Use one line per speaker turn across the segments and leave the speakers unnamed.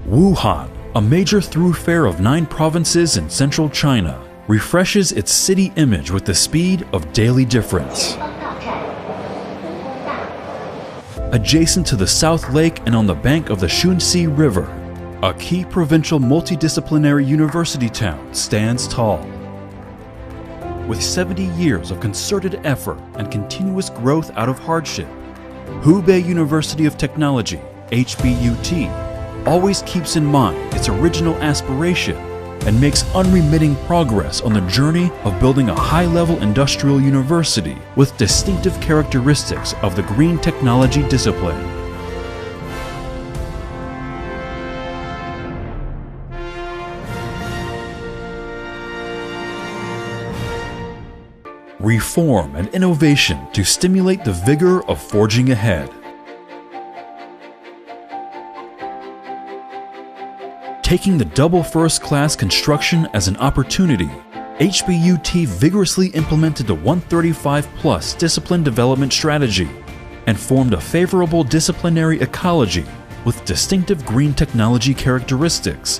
Wuhan, a major thoroughfare of 9 provinces in central China, refreshes its city image with the speed of daily difference. Adjacent to the South Lake and on the bank of the Xunxi River, a key provincial multidisciplinary university town stands tall. With 70 years of concerted effort and continuous growth out of hardship, Hubei University of Technology, HBUT, always keeps in mind its original aspiration and makes unremitting progress on the journey of building a high-level industrial university with distinctive characteristics of the green technology discipline. Reform and innovation to stimulate the vigor of forging ahead. Taking the double first-class construction as an opportunity, HBUT vigorously implemented the 135-plus discipline development strategy and formed a favorable disciplinary ecology with distinctive green technology characteristics.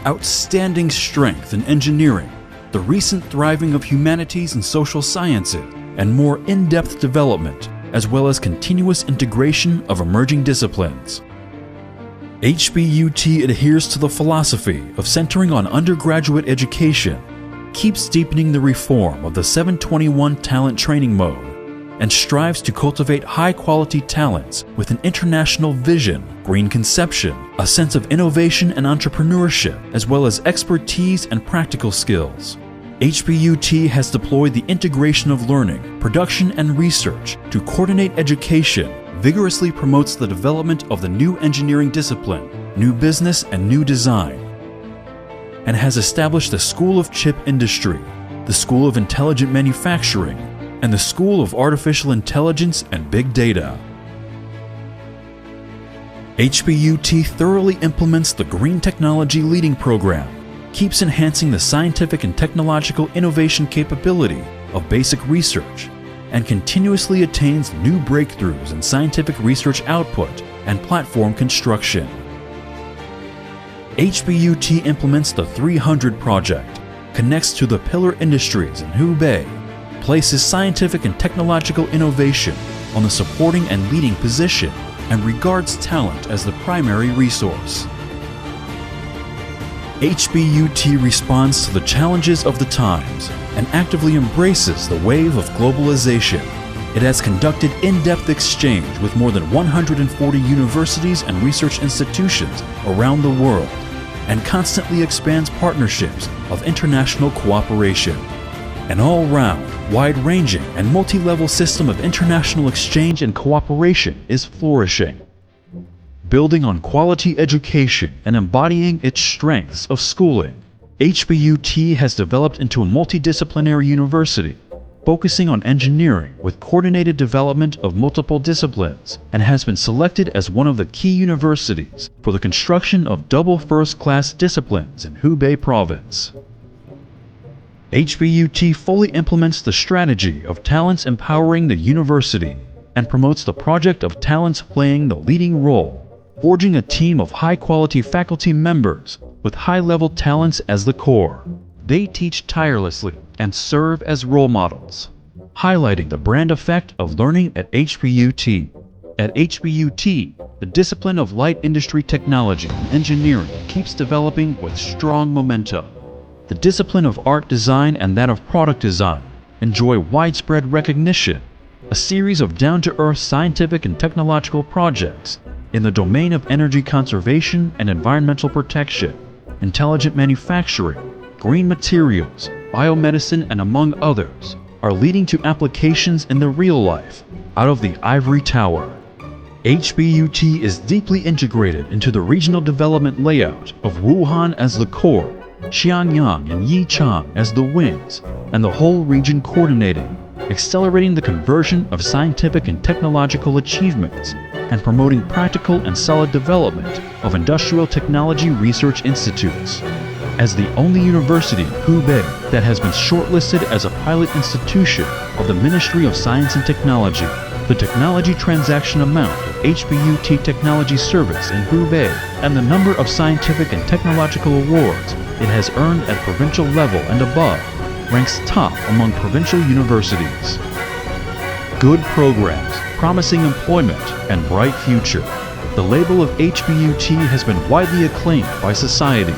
Outstanding strength in engineering, the recent thriving of humanities and social sciences, and more in-depth development, as well as continuous integration of emerging disciplines. HBUT adheres to the philosophy of centering on undergraduate education, keeps deepening the reform of the 721 talent training mode, and strives to cultivate high-quality talents with an international vision, green conception, a sense of innovation and entrepreneurship, as well as expertise and practical skills. HBUT has deployed the integration of learning, production, and research to coordinate education, vigorously promotes the development of the new engineering discipline, new business, and new design, and has established the School of Chip Industry, the School of Intelligent Manufacturing, and the School of Artificial Intelligence and Big Data. HBUT thoroughly implements the Green Technology Leading Program, keeps enhancing the scientific and technological innovation capability of basic research, and continuously attains new breakthroughs in scientific research output and platform construction. HBUT implements the 300 Project, connects to the pillar industries in Hubei, places scientific and technological innovation on the supporting and leading position, and regards talent as the primary resource. HBUT responds to the challenges of the times and actively embraces the wave of globalization. It has conducted in-depth exchange with more than 140 universities and research institutions around the world and constantly expands partnerships of international cooperation. An all-round, wide-ranging, and multi-level system of international exchange and cooperation is flourishing. Building on quality education and embodying its strengths of schooling, HBUT has developed into a multidisciplinary university, focusing on engineering with coordinated development of multiple disciplines, and has been selected as one of the key universities for the construction of double first-class disciplines in Hubei province. HBUT fully implements the strategy of talents empowering the university and promotes the project of talents playing the leading role, forging a team of high-quality faculty members with high-level talents as the core. They teach tirelessly and serve as role models, highlighting the brand effect of learning at HBUT. At HBUT, the discipline of light industry technology and engineering keeps developing with strong momentum. The discipline of art design and that of product design enjoy widespread recognition. A series of down-to-earth scientific and technological projects in the domain of energy conservation and environmental protection, intelligent manufacturing, green materials, biomedicine, and among others, are leading to applications in the real life, out of the ivory tower. HBUT is deeply integrated into the regional development layout of Wuhan as the core, Xiangyang and Yichang as the wings, and the whole region coordinating, accelerating the conversion of scientific and technological achievements, and promoting practical and solid development of industrial technology research institutes. As the only university in Hubei that has been shortlisted as a pilot institution of the Ministry of Science and Technology, the technology transaction amount of HBUT Technology Service in Hubei and the number of scientific and technological awards it has earned at provincial level and above ranks top among provincial universities. Good programs, promising employment, and bright future. The label of HBUT has been widely acclaimed by society.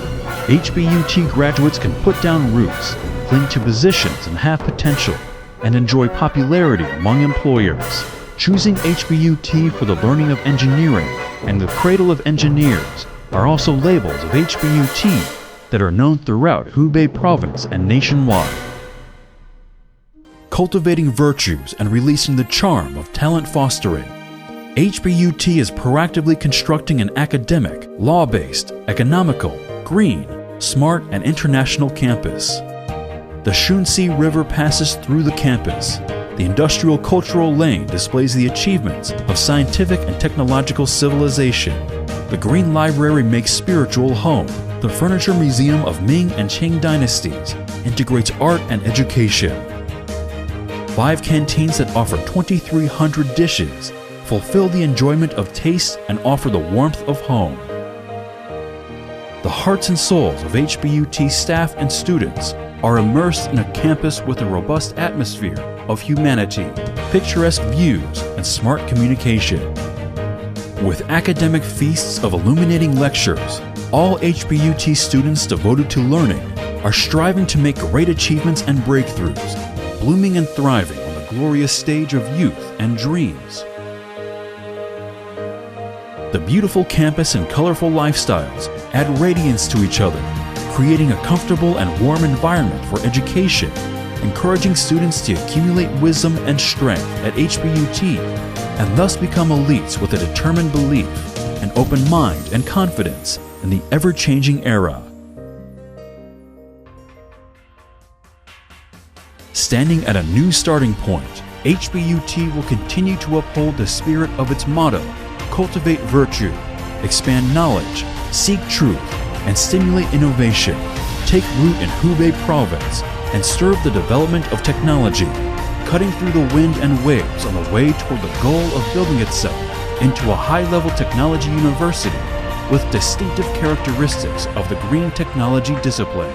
HBUT graduates can put down roots, cling to positions and have potential, and enjoy popularity among employers. Choosing HBUT for the learning of engineering and the cradle of engineers are also labels of HBUT that are known throughout Hubei province and nationwide. Cultivating virtues and releasing the charm of talent fostering. HBUT is proactively constructing an academic, law-based, economical, green, smart, and international campus. The Shunxi River passes through the campus. The industrial cultural lane displays the achievements of scientific and technological civilization. The Green Library makes spiritual home. The Furniture Museum of Ming and Qing dynasties integrates art and education. 5 canteens that offer 2,300 dishes fulfill the enjoyment of taste and offer the warmth of home. The hearts and souls of HBUT staff and students are immersed in a campus with a robust atmosphere of humanity, picturesque views, and smart communication. With academic feasts of illuminating lectures, all HBUT students devoted to learning are striving to make great achievements and breakthroughs, blooming and thriving on the glorious stage of youth and dreams. The beautiful campus and colorful lifestyles add radiance to each other, creating a comfortable and warm environment for education, encouraging students to accumulate wisdom and strength at HBUT and thus become elites with a determined belief, an open mind and confidence in the ever-changing era. Standing at a new starting point, HBUT will continue to uphold the spirit of its motto, cultivate virtue, expand knowledge, seek truth, and stimulate innovation, take root in Hubei province, and serve the development of technology, cutting through the wind and waves on the way toward the goal of building itself into a high-level technology university with distinctive characteristics of the green technology discipline.